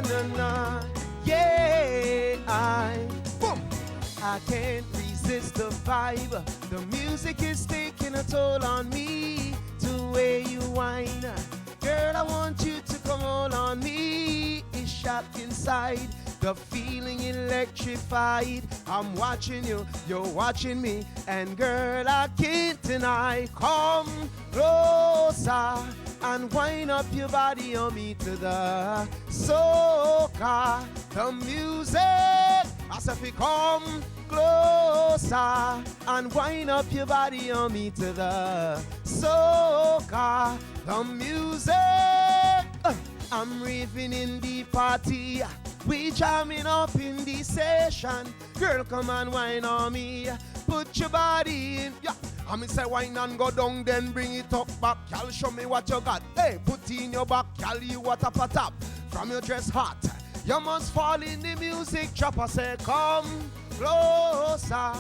na na. Yeah, boom. I can't resist the vibe. The music is taking a toll on me. The way you whine, girl, I want you to come all on me. It's shot inside, the feeling electrified. I'm watching you, you're watching me, and girl, I can't deny. Come closer and wind up your body on me to the soca, the music. As if you come closer and wind up your body on me to the soca, the music. I'm raving in the party, we jamming up in the session. Girl, come and wine on me, put your body in. Yeah. I mean say wine and go down, then bring it up back. Y'all show me what you got. Hey, put it in your back, y'all you what up a top. From your dress hot, you must fall in the music drop. I say come closer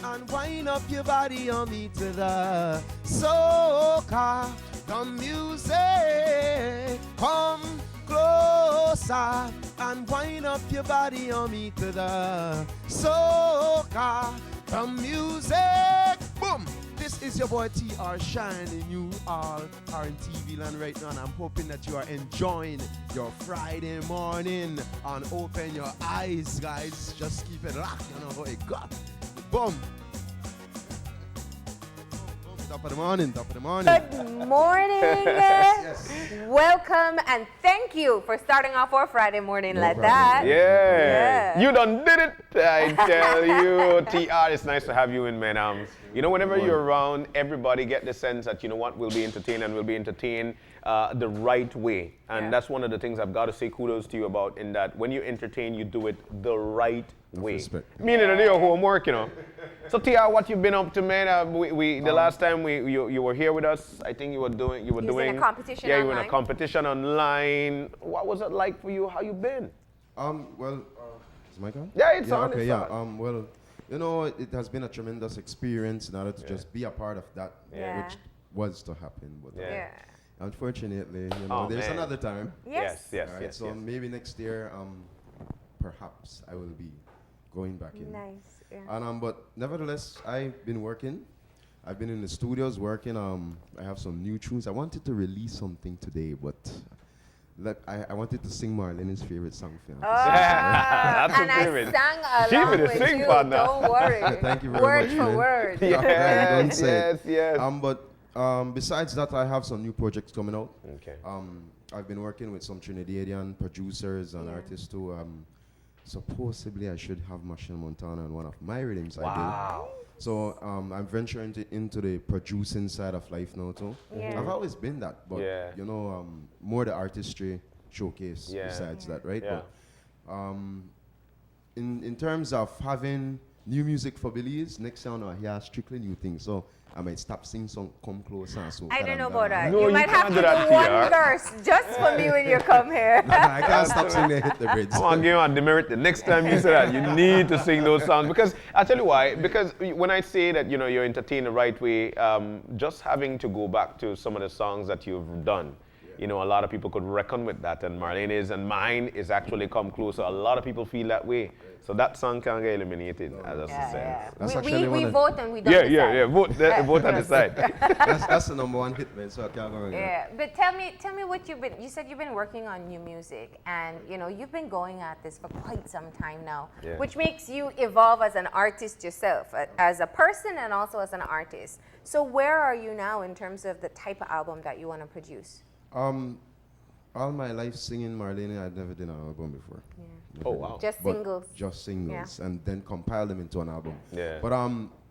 and wind up your body on me to the soca, the music. Come closer and wind up your body on me to the soca, the music. Boom. This is your boy TR shining. You all are in TV land right now, and I'm hoping that you are enjoying your Friday morning. And open your eyes, guys. Just keep it locked. You know how it got. Boom. Top of the morning, top of the morning. Good morning. Yes. Welcome and thank you for starting off our Friday morning No like problem. that. Yeah. You done did it. I tell you, TR, it's nice to have you in, man. You know, whenever you're around, everybody get the sense that, you know what, we'll be entertained and we'll be entertained the right way. And that's one of the things I've got to say kudos to you about, in that when you entertain, you do it the right way. Respect. Meaning to do your homework, you know. So TR, what you've been up to, man? The last time you were here with us, I think you were doing in a competition you were in online. a competition online. What was it like for you? How you been? Well, is my on? Yeah, it's yeah, on. okay, it's yeah. on. Well, you know, it has been a tremendous experience in order to just be a part of that, Yeah. which was to happen. But Yeah. unfortunately, you know, there's man. another time. Yes. Yes. Right, so maybe next year, perhaps I will be going back in. Nice. Yeah. And but nevertheless, I've been working. I've been in the studios working. I have some new tunes. I wanted to release something today, but I wanted to sing Marlene's favorite song for you. That's and a I favorite. sang She along would with sing you. for that. Don't worry. Thank you very word much, for man. word. Yeah, don't say it. Yes. But besides that, I have some new projects coming out. Okay. I've been working with some Trinidadian producers and artists too. Supposedly, I should have Machine Montana on one of my rhythms. Wow. So I'm venturing into the producing side of life now too. Yeah. I've always been that, but you know, more the artistry showcase besides that, right? Yeah. But in terms of having new music for Belize, next time I hear strictly new things. So I might stop singing song Come Closer. So I don't know about that. No, you you might have can't to do that, do one TR. verse just for me when you come here. I can't stop singing and hit the bridge. I'm gonna give you a demerit. The next time you say that, you need to sing those songs, because I tell you why. Because when I say that, you know, you're entertained the right way, just having to go back to some of the songs that you've done. You know, a lot of people could reckon with that, and Marlene's and mine is actually Come Closer. A lot of people feel that way. So that song can't get eliminated, as I said. That's we actually we one vote and we don't decide. Yeah. Vote on the side. That's the number one hit, man. So I can't go wrong. Yeah, but tell me what you said you've been working on new music, and you know you've been going at this for quite some time now, which makes you evolve as an artist yourself, as a person and also as an artist. So where are you now in terms of the type of album that you want to produce? All my life singing Marlene, I'd never done an album before. Yeah. Oh wow. Just But singles. Just singles, and then compile them into an album. Yeah. But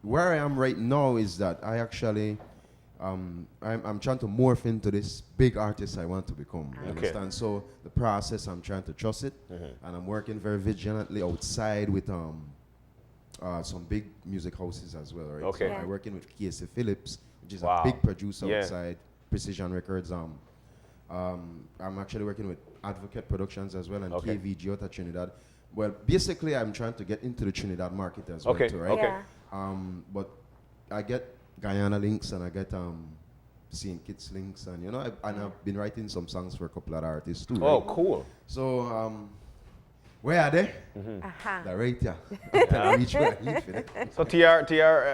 where I am right now is that I actually, I'm trying to morph into this big artist I want to become. You understand? So the process, I'm trying to trust it, and I'm working very vigilantly outside with some big music houses as well. Right. Okay. So I'm working with Casey Phillips, which is Wow. a big producer Yeah. outside Precision Records. I'm actually working with Advocate Productions as well, and KVG out of Trinidad. Well, basically, I'm trying to get into the Trinidad market as well, too, right? Okay. Yeah. But I get Guyana links, and I get St. Kitts Links, and I've been writing some songs for a couple of artists too. Oh, right? cool. So where are they? They're right here. Reach where I need for them. So TR,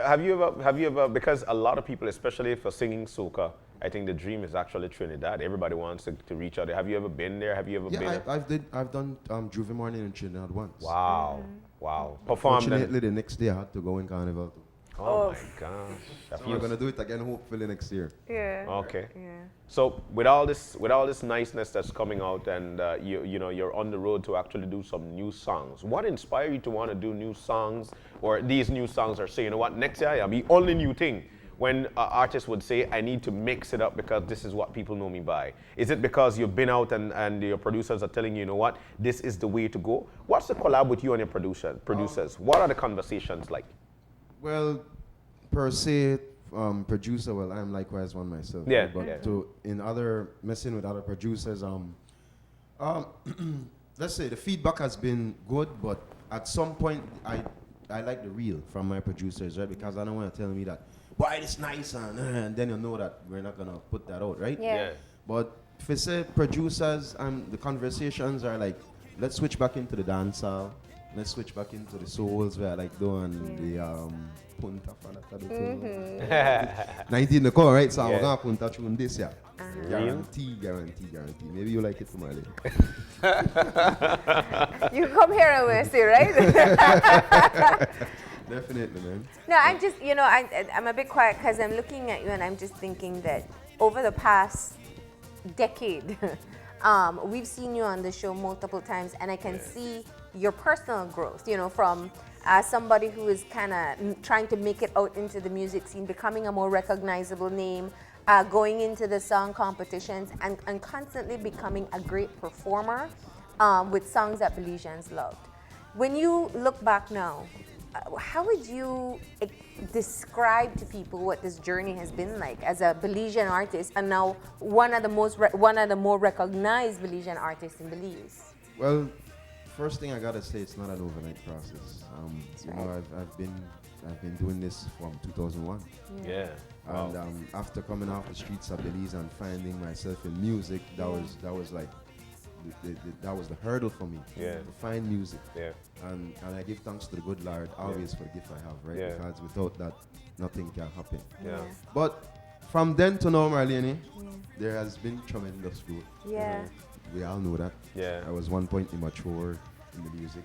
have you ever, because a lot of people, especially for singing soca, I think the dream is actually Trinidad. Everybody wants to reach out there. Have you ever been there? Have you ever been Yeah, there? I've done Juve Morning in Trinidad once. Wow. Wow. Performed. Fortunately, the next day I had to go in Carnival too. Oh my gosh. So we're gonna do it again, hopefully next year. Yeah. Okay. Yeah. So with all this niceness that's coming out, and you're on the road to actually do some new songs. What inspired you to want to do new songs, or these new songs are saying, you know what, next year I'll be only new thing? When artists would say, I need to mix it up because this is what people know me by. Is it because you've been out and your producers are telling you, you know what, this is the way to go? What's the collab with you and your producers? What are the conversations like? Well, per se, producer, well, I'm likewise one myself. Yeah. But messing with other producers, let's say the feedback has been good, but at some point, I like the real from my producers, right? Because I don't want to tell me that, boy, it's nice, and then you know that we're not going to put that out, right? Yeah. But if I say producers, the conversations are like, let's switch back into the dancehall. Let's switch back into the souls where I like doing the punta fana 19 the call, right? So I'm gonna punta tune this year. Guarantee. Maybe you like it for my lady. You come here and we'll see, right? Definitely, man. No, I'm just, I'm a bit quiet because I'm looking at you and I'm just thinking that over the past decade, we've seen you on the show multiple times, and I can see your personal growth, from somebody who is kind of trying to make it out into the music scene, becoming a more recognizable name, going into the song competitions, and constantly becoming a great performer with songs that Belizeans loved. When you look back now, how would you describe to people what this journey has been like as a Belizean artist, and now one of the more recognized Belizean artists in Belize? Well, first thing I gotta say, it's not an overnight process. I've been doing this from 2001. Yeah. Wow. And after coming off the streets of Belize and finding myself in music, that was like that was the hurdle for me. Yeah. To find music. Yeah. And I give thanks to the good Lord always for the gift I have, right? Yeah. Because without that, nothing can happen. Yeah. But from then to now, Marlene, there has been tremendous growth. Yeah. We all know that. Yeah. I was one point immature in the music.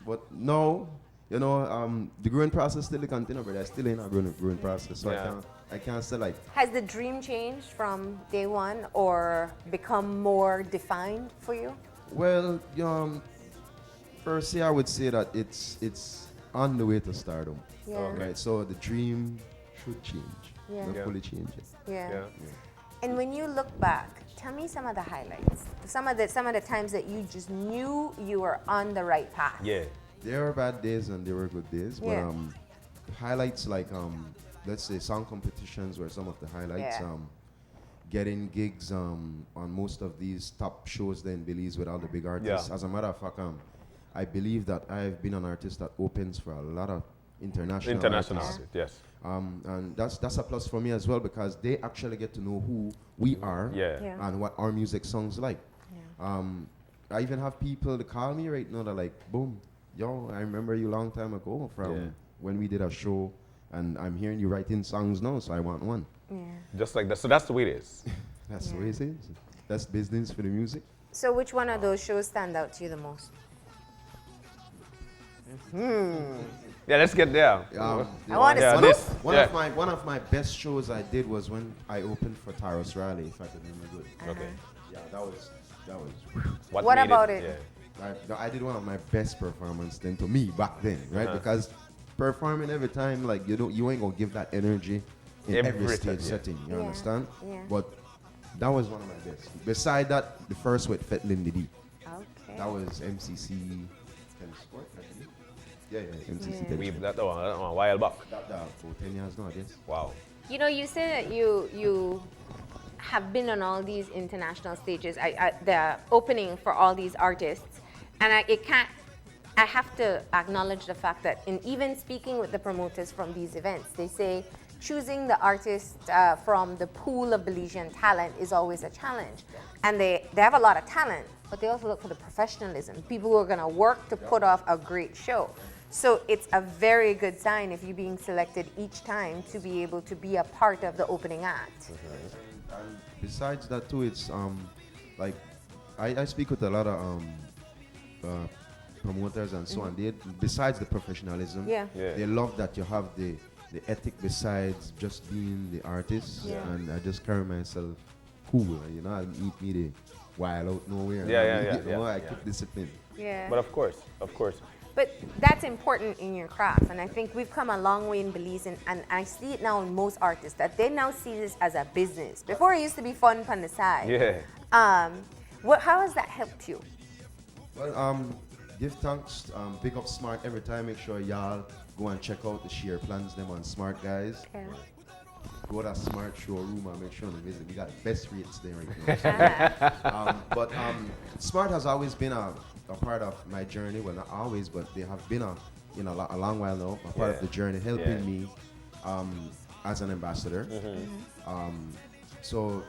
But now, the growing process still continues, but I still in a growing process. So I can't say like. Has the dream changed from day one or become more defined for you? Well, per se, I would say that it's on the way to stardom. Yeah. Right. So the dream should change. Yeah. Not fully change it. Yeah. And when you look back, tell me some of the highlights. Some of the times that you just knew you were on the right path. Yeah. There were bad days and there were good days. Yeah. But highlights like let's say song competitions were some of the highlights. Yeah. Getting gigs on most of these top shows there in Belize with all the big artists. Yeah. As a matter of fact, I believe that I've been an artist that opens for a lot of international artists. Yes. And that's a plus for me as well, because they actually get to know who we are and what our music sounds like. Yeah. I even have people to call me right now that like, boom, yo, I remember you a long time ago from when we did a show, and I'm hearing you writing songs now, so I want one. Yeah. Just like that. So that's the way it is. That's the way it is. That's business for the music. So which one of those shows stand out to you the most? Yeah, let's get there. I want to One of my best shows I did was when I opened for Taros Riley, if I can remember good. Okay. Yeah, that was. What made about it? Yeah. I did one of my best performances then to me back then, right? Because performing every time, like you ain't gonna give that energy in every stage setting. You understand? Yeah. But that was one of my best. Beside that, the first with Fet Lindy D. Okay. That was MCC Tennis Court, I think. Yeah, MCC Tennis We've Court. that one a while back. That for 10 years now, I guess. Wow. You say that you have been on all these international stages, the opening for all these artists, and I have to acknowledge the fact that in even speaking with the promoters from these events, they say choosing the artist from the pool of Belizean talent is always a challenge. And they have a lot of talent, but they also look for the professionalism, people who are going to work to put off a great show. So it's a very good sign if you're being selected each time to be able to be a part of the opening act. And besides that too, it's like I speak with a lot of promoters and so on. They, besides the professionalism, they love that you have the ethic besides just being the artist. And I just carry myself cool. You know, I eat me the wild out nowhere. I keep discipline. Yeah. But of course. But that's important in your craft, and I think we've come a long way in Belize, and I see it now in most artists that they now see this as a business. Before it used to be fun on the side. Yeah. How has that helped you? Well, give thanks, pick up Smart every time. Make sure y'all go and check out the share plans them on Smart, guys. Yeah. Go to Smart showroom and make sure to visit. We got the best rates there right now. But Smart has always been a part of my journey. Well, not always, but they have been a long while now. A part of the journey, helping me as an ambassador. So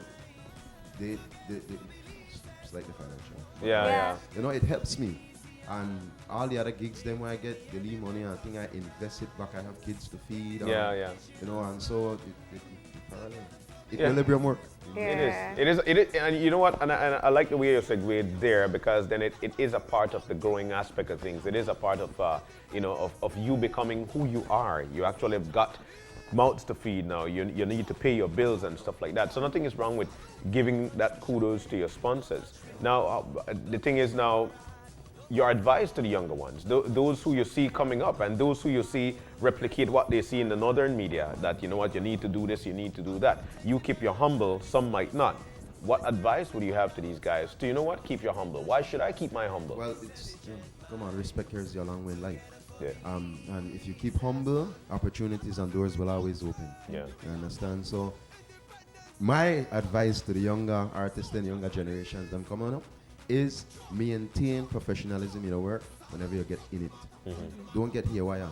they it's like the financial. Yeah. You know, it helps me. And all the other gigs, then when I get the leave money, I think I invest it back. I have kids to feed. You know, and so equilibrium work. It is, and you know what? And I like the way you segued there, because then it is a part of the growing aspect of things. It is a part of of you becoming who you are. You actually have got mouths to feed now. You need to pay your bills and stuff like that. So nothing is wrong with giving that kudos to your sponsors. Now the thing is now, your advice to the younger ones, those who you see coming up and those who you see replicate what they see in the northern media, that you know what, you need to do this, you need to do that. You keep your humble, some might not. What advice would you have to these guys? Do you know what? Keep your humble. Why should I keep my humble? Well, come on, respect carries you a long way in life. Yeah. And if you keep humble, opportunities and doors will always open. Yeah. You understand? So my advice to the younger artists and younger generations them coming up is maintain professionalism in your work whenever you get in it. Don't get haywire.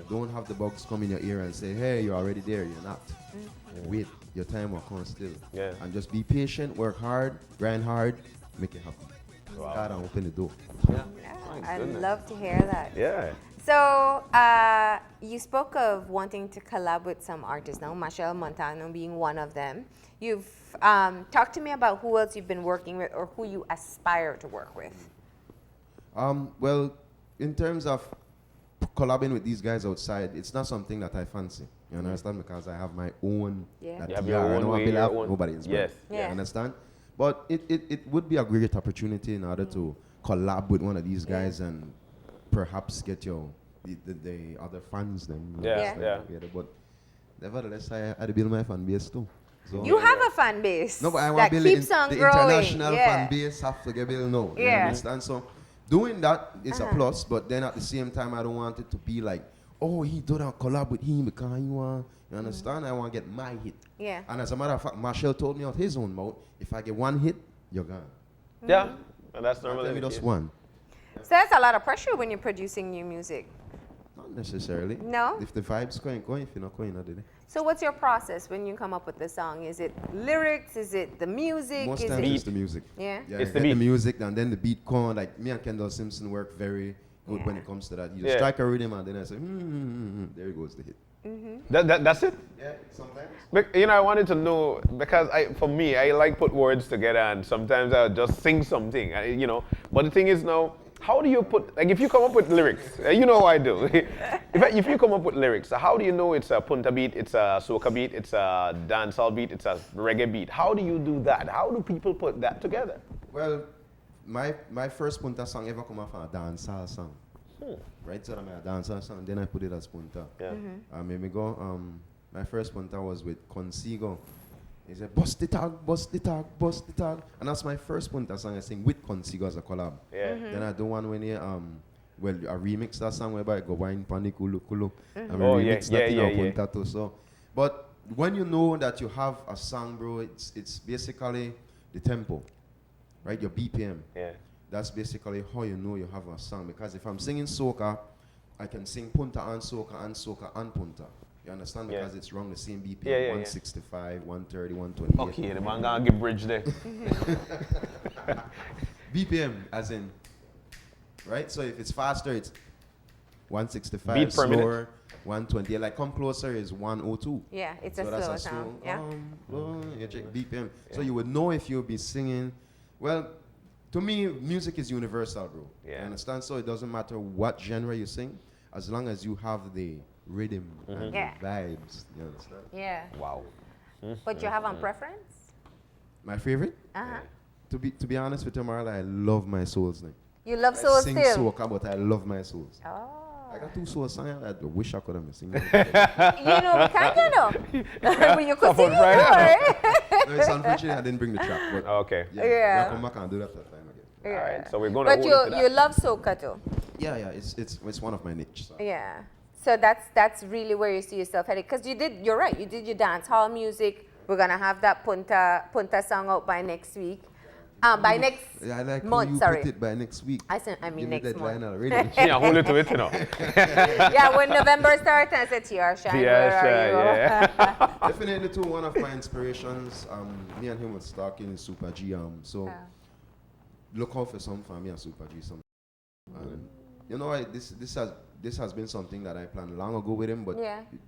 Don't have the bugs come in your ear and say, hey, you're already there. You're not. Wait, your time will come still. Yeah. And just be patient, work hard, grind hard, make it happen. Wow. God, and open the door. I'd love to hear that. Yeah. So you spoke of wanting to collab with some artists now, Machel Montano being one of them. You've talked to me about who else you've been working with or who you aspire to work with. Well, in terms of collabing with these guys outside, it's not something that I fancy. You understand? Because I have my own. You have your own way, your own. Nobody is. Yes. You understand? But it would be a great opportunity in order to collab with one of these guys and perhaps get the other fans then. But nevertheless, I build my fan base too. So you have a fan base. No, but I want to build the international fan base have to get built now. You understand? So doing that is a plus, but then at the same time, I don't want it to be like, oh, he did a collab with him because he want. You understand? I want to get my hit. Yeah. And as a matter of fact, Marshall told me out his own mouth, if I get one hit, you're gone. Yeah, and that's normally. Tell me just one. So that's a lot of pressure when you're producing new music. Not necessarily. No? If the vibe's going, if you're not going, not today. So what's your process when you come up with the song? Is it lyrics? Is it the music? Most is times it it's the music. Yeah? It's the music, and then the beat come. Like me and Kendall Simpson work very good when it comes to that. You just strike a rhythm, and then I say, there goes the hit. That's it? Yeah, sometimes. But, I wanted to know, because for me, I like put words together, and sometimes I'll just sing something, But the thing is now, how do you put, like if you come up with lyrics, you know how I do. if you come up with lyrics, how do you know it's a punta beat, it's a soca beat, it's a dancehall beat, it's a reggae beat? How do you do that? How do people put that together? Well, my first punta song ever come off a dancehall song. Right, so I'm a dancehall song, then I put it as punta. Yeah. Maybe go, my first punta was with Consigo. He said, bust the tag, bust the tag, bust the tag. And that's my first punta song I sing with Consigo as a collab. Yeah. Then I do one when you, I remix that song whereby I go wine panic kulu kulu. And we remix that in our punta too. So, but when you know that you have a song, bro, it's basically the tempo, right? Your BPM. Yeah. That's basically how you know you have a song. Because if I'm singing soca, I can sing punta and soca and punta. You understand? Because it's wrong the same BPM, 165, 130, 128. Okay, the man gonna give bridge there. BPM, as in, right? So if it's faster, it's 165, beat per slower, minute. 120. Like come closer is 102. Yeah, it's So a that's slow a sound. slow, you check BPM. So you would know if you'll be singing. Well, to me, music is universal, bro. Yeah. You understand? So it doesn't matter what genre you sing, as long as you have the rhythm and the vibes. You understand? Yeah. Wow. But you have a preference? My favorite? Uh-huh. To be honest with you, Marla, I love my souls. Like. You love I soul sing still? soca, but I love my souls. Oh. I got 2 soul songs. I wish I could have sing. You know, we can't get up. But you could sing right it, right? No, it's unfortunate I didn't bring the track, but Okay. Yeah. I'll come back and do that time again. Yeah. All right. So we're gonna. But hold it to that. you love soca too. Yeah, it's one of my niche. So. Yeah. So that's really where you see yourself headed. Because you're right, you did your dance hall music. We're going to have that Punta song out by next week. By next I like month, how you sorry. put it by next week. I Give mean me next deadline month. already. Yeah, hold it to it, you know. Yeah, when November starts, I said, Tiarsha, where are you? Yeah. Definitely too, one of my inspirations, me and him was talking in Super G, so look out for some for me and Super G. Some, you know, this has been something that I planned long ago with him, but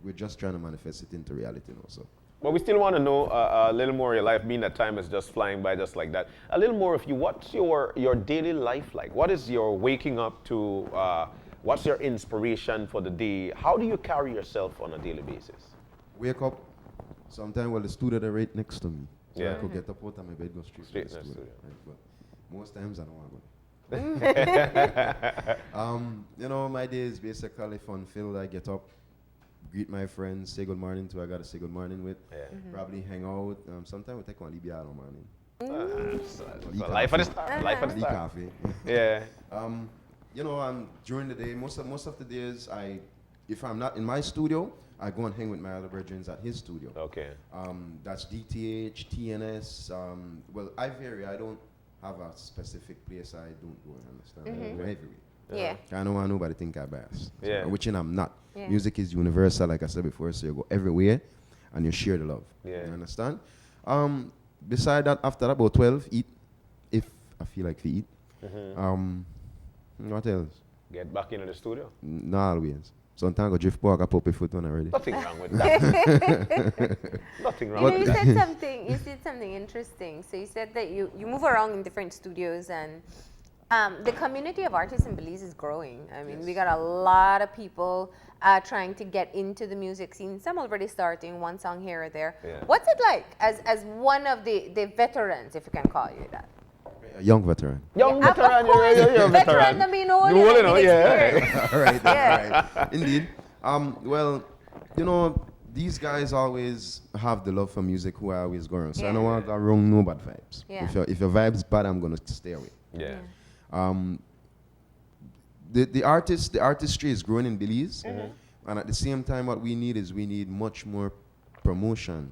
we're just trying to manifest it into reality now. So. But we still want to know a little more of your life, being that time is just flying by just like that. A little more of you. What's your daily life like? What is your waking up to? What's your inspiration for the day? How do you carry yourself on a daily basis? Wake up. Sometimes, the studio are right next to me. So Yeah. I could get up out of my bed, go straight to the studio. Right? But most times I don't want to go. You know, my day is basically fun-filled. I get up, greet my friends, say good morning to who I got to say good morning with. Yeah. Probably hang out. Sometimes we take one Libya in the morning. Life at the start. Life at the start. Coffee. Yeah. You know, during the day, most of the days, if I'm not in my studio, I go and hang with my other brethren at his studio. Okay. That's DTH, TNS. Well, I vary. I don't have a specific place I don't go. Understand? I go everywhere. Yeah. I don't want nobody think I'm biased. Yeah. Which I'm not. Yeah. Music is universal, like I said before, so you go everywhere and you share the love. Yeah. You understand? Beside that, after about 12, eat if I feel like to eat. What else? Get back into the studio. Not always. Sometimes I go drift park, I pop a foot on already. Nothing wrong with that. Nothing wrong with that. You said something interesting. So you said that you move around in different studios, and the community of artists in Belize is growing. I mean, we got a lot of people trying to get into the music scene. Some already starting, one song here or there. Yeah. What's it like as one of the veterans, if you can call you that? A young veteran. Young veteran, you're a veteran. Veteran, I mean, old, yeah. All right. Indeed. Well, you know, these guys always have the love for music who I always go around. So I don't want to go wrong, no bad vibes. Yeah. If your vibe's bad, I'm going to stay away. Yeah. The artistry is growing in Belize. And at the same time, what we need much more promotion.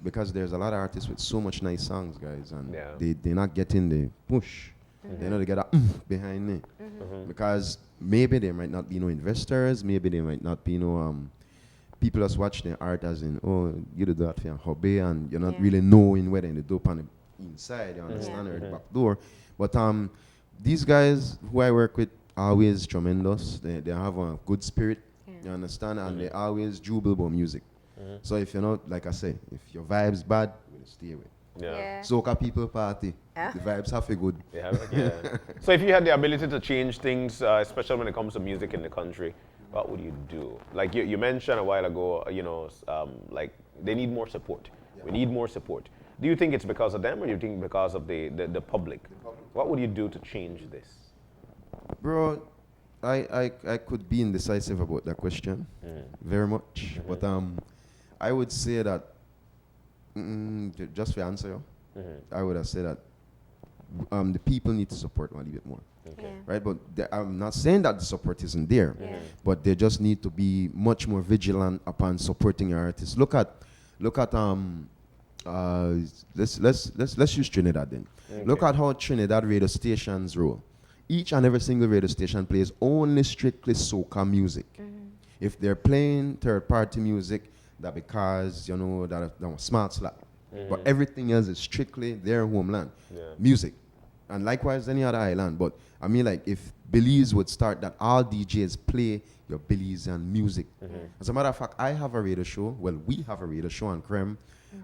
Because there's a lot of artists with so much nice songs, guys, and they're not getting the push. They know they get a behind it. Because maybe there might not be no investors, maybe there might not be no people just watch their art as in, oh, you do that for your hobby, and you're not really knowing whether in the dope on the inside, you understand, or the back door. But these guys who I work with are always tremendous. They have a good spirit, you understand, and they always jubile about music. So if you're not, like I say, if your vibe's bad, we'll stay away. Soca people party. The vibes have to be good. So if you had the ability to change things, especially when it comes to music in the country, what would you do? Like you mentioned a while ago, you know, like they need more support. We need more support. Do you think it's because of them, or do you think because of the public? What would you do to change this? Bro, I could be indecisive about that question, very much. But I would say that, just to answer you, I would have said that the people need to support one a little bit more. Right? But I'm not saying that the support isn't there, but they just need to be much more vigilant upon supporting your artists. Look at let's use Trinidad then. Look at how Trinidad radio stations roll. Each and every single radio station plays only strictly soca music. if they're playing third-party music, that because, you know, that was smart slap. But everything else is strictly their homeland. Music. And likewise any other island. But I mean, like, if Belize would start that all DJs play your Belizean music. As a matter of fact, I have a radio show. Well, we have a radio show on Creme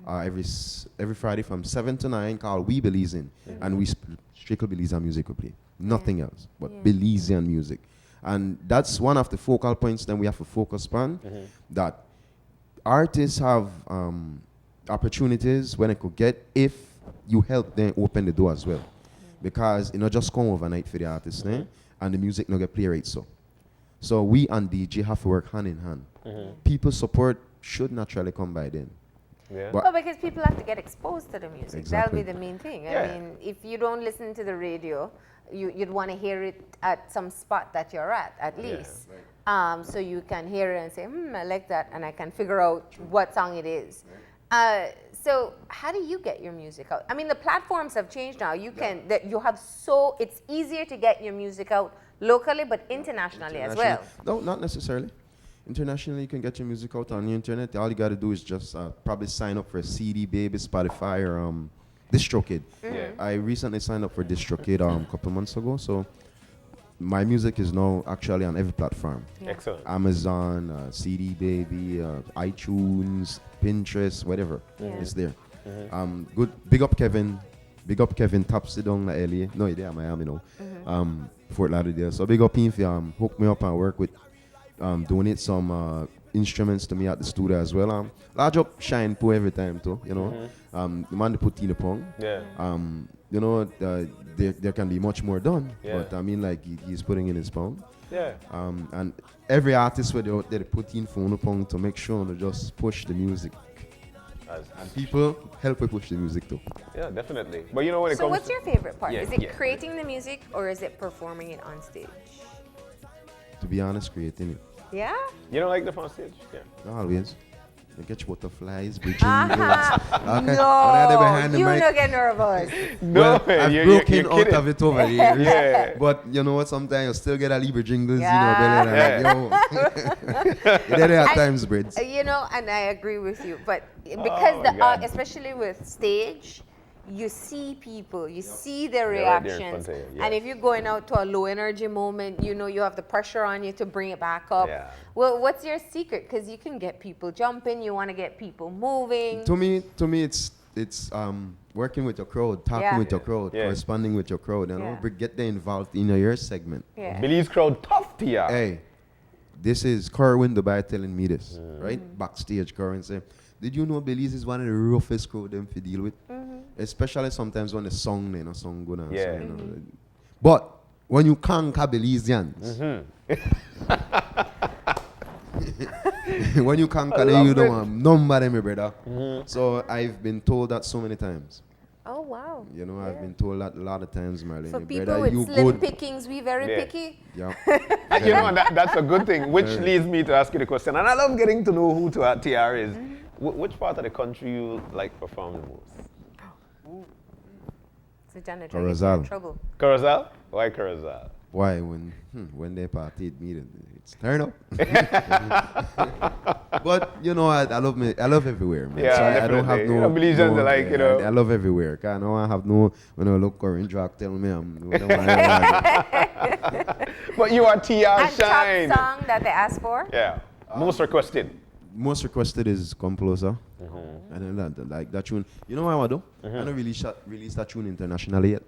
every Friday from 7 to 9 called We Belizean. And we strictly Belizean music we play. Nothing else but Belizean music. And that's one of the focal points then we have to focus on, that artists have opportunities when they could get if you help them open the door as well. Because it not just come overnight for the artists, and the music not get play right so we and DJ have to work hand in hand. People support should naturally come by then. Well, because people have to get exposed to the music. Exactly. That'll be the main thing. I mean, if you don't listen to the radio, you'd want to hear it at some spot that you're at least. So you can hear it and say, I like that, and I can figure out what song it is. So how do you get your music out? I mean, the platforms have changed now. You can, it's easier to get your music out locally, but internationally as well. No, not necessarily. Internationally, you can get your music out on the internet. All you got to do is just probably sign up for CD Baby, Spotify, or DistroKid. I recently signed up for DistroKid a couple months ago, so my music is now actually on every platform. Excellent. Amazon, CD Baby, iTunes, Pinterest, whatever. It's there. Good. Big up Kevin. Big up Kevin Tapsi down in LA. No, he's there in Miami now. Fort Lauderdale. So big up him if you hook me up and work with, donate some instruments to me at the studio as well. Large up shine po every time too, you know. The man they put in the pong. You know, there can be much more done. But I mean, like, he's putting in his pound. And every artist where they put in phone upon to make sure they just push the music. And people help me push the music too. Yeah, definitely. But you know when it comes. So what's your favorite part? Is it creating the music or is it performing it on stage? To be honest, creating it. Yeah? You don't like the on stage? Yeah. Always. You get your butterflies, bridging. No, you don't get nervous. No, well, I've broken out of it over here. But you know what? Sometimes you still get a Libra jingles, you know, belly there are times, Brits. You know, and I agree with you. But because especially with stage, you see people, you see their reactions. And if you're going out to a low energy moment, you know you have the pressure on you to bring it back up. Well, what's your secret? Because you can get people jumping, you want to get people moving. To me, it's working with your crowd, talking with your crowd, corresponding with your crowd, you know, get them involved in your segment. Belize crowd tough to you. Hey, this is Kerwin Dubai telling me this, right? Backstage, Kerwin say, did you know Belize is one of the roughest crowd them to deal with? Especially sometimes when the song, you know, song good and so, you know. But when you conquer Belizeans, when you conquer them, you don't want number them, my brother. So I've been told that so many times. Oh, wow. You know, I've been told that a lot of times, Marlene. For people with slim pickings, we very picky. Yeah. You know, that's a good thing, which leads me to ask you the question. And I love getting to know who TR is. Which part of the country you like perform the most? So Janet, Corozal. Trouble. Corozal? Why Corozal? Why? When they partied me, it's turn up. But you know, I love everywhere, man. Yeah, so I don't have no. You know, Belizeans are like, you know. I love everywhere. Cause I have no. When I look orange rock, tell me I'm. But you are TR and Shine. top song that they asked for? Yeah. Most requested. Most requested is Come Closer. And then like that tune. You know what I do? I don't release that tune internationally yet.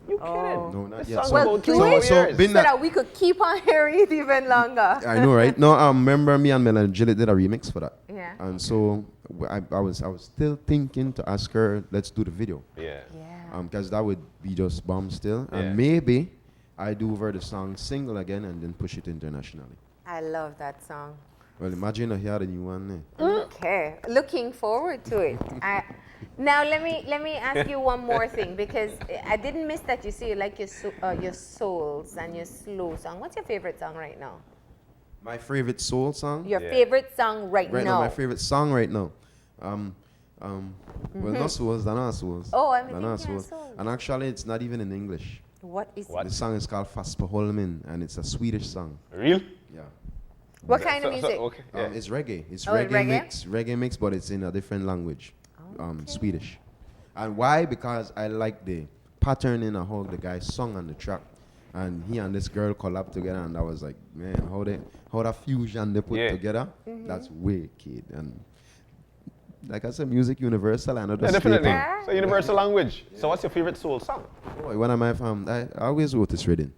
You kidding? No, not yet. Well, so that we could keep on hearing it even longer. I know, right? No, remember me and Melanie Gillett did a remix for that. Yeah. And so I was still thinking to ask her, let's do the video. Because that would be just bomb still. And maybe I do over the song single again and then push it internationally. I love that song. Well, imagine I hear the new one. Okay, looking forward to it. Now let me ask you one more thing, because I didn't miss that you say you like your souls and your slow song. What's your favorite song right now? My favorite soul song? Your favorite song right now? My favorite song right now. Well, not souls, they're not souls. Oh, I'm thinking souls. And actually, it's not even in English. What is it? The song is called Fasperholmen, and it's a Swedish song. Real? Yeah. What kind of music? Okay. It's reggae. It's Oh, reggae mix, but it's in a different language, Swedish. And why? Because I like the pattern of how the guy sung on the track, and he and this girl collab together, and I was like, man, how that fusion they put together, that's wicked. And like I said, music universal, and not just definitely. It's a universal language. So what's your favorite soul song? Boy, one of my I always Otis Redding.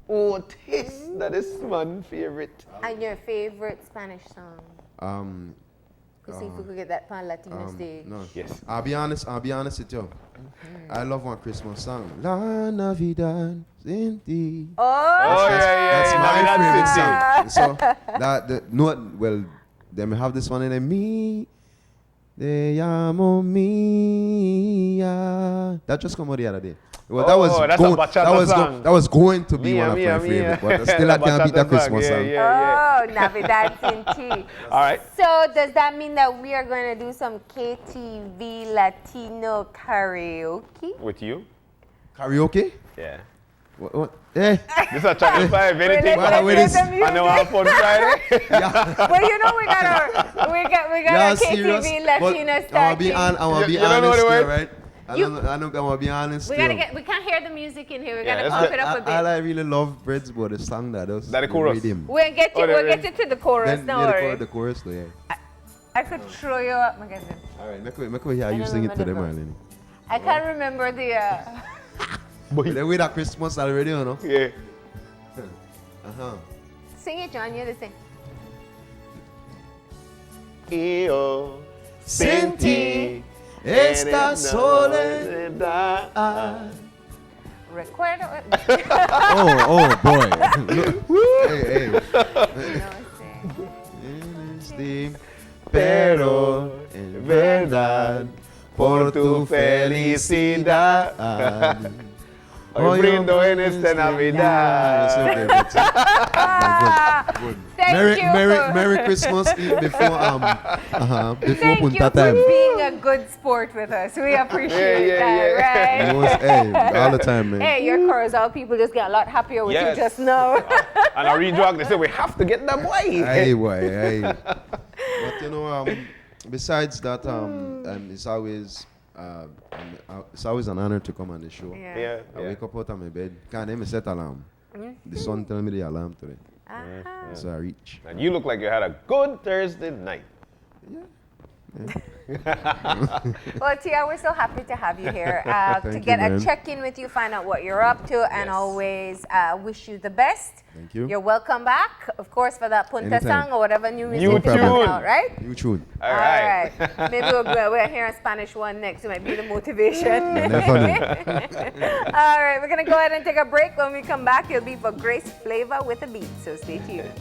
Otis, that is my favorite. And your favorite Spanish song? See if we could get that pan Latino stage. No. Yes. I'll be honest with you. I love one Christmas song. La Navidad sin ti. That's my favorite song. So then we have this one in there. Me te llamo mia. That just came out the other day. Well, that was going to be one of my favorite, but still I can't beat that Christmas song. Navidad sin ti. All right. So does that mean that we are going to do some KTV Latino karaoke? With you? Karaoke? Yeah. What? Eh? This is a Channel 5, anything. I know I'm fun Friday. Well, you know we got our KTV Latino starting. I want to be honest here, right? I want to be honest. We can't hear the music in here. We're gonna pump it up a bit. All I really love, Breads, but the song that the chorus. We'll get you to the chorus. No worries. The chorus, though, yeah. I could throw you up, my cousin. All right, make me hear you sing it to them, Marlene. I can't remember the. They wait at Christmas already, you know? Yeah. Sing it, John. You're the sing. Io senti esta soledad. Recuerdo. Oh boy. Hey. Pero en verdad por tu felicidad hoy brindo en esta Navidad. Merry Christmas Eve before Thank Punta time. you for being a good sport with us. We appreciate that, right? Hey, all the time, man. Hey, your Corozal people just get a lot happier with you just now. And I redraw, they say we have to get that boy. Hey, boy, hey. But you know, besides that, it's always an honor to come on the show. Yeah. I wake up out of my bed. Can't even set alarm. The sun tell me the alarm today. So I reach. And you look like you had a good Thursday night. Yeah. Well, Tia, we're so happy to have you here to get a check-in with you, find out what you're up to, and always wish you the best. Thank you. You're welcome back, of course, for that Punta song or whatever new music is tune. coming out, right? New tune. All right. Maybe we're hearing Spanish one next. It might be the motivation. All right, we're going to go ahead and take a break. When we come back, it'll be for Grace Flavor with a beat, so stay tuned.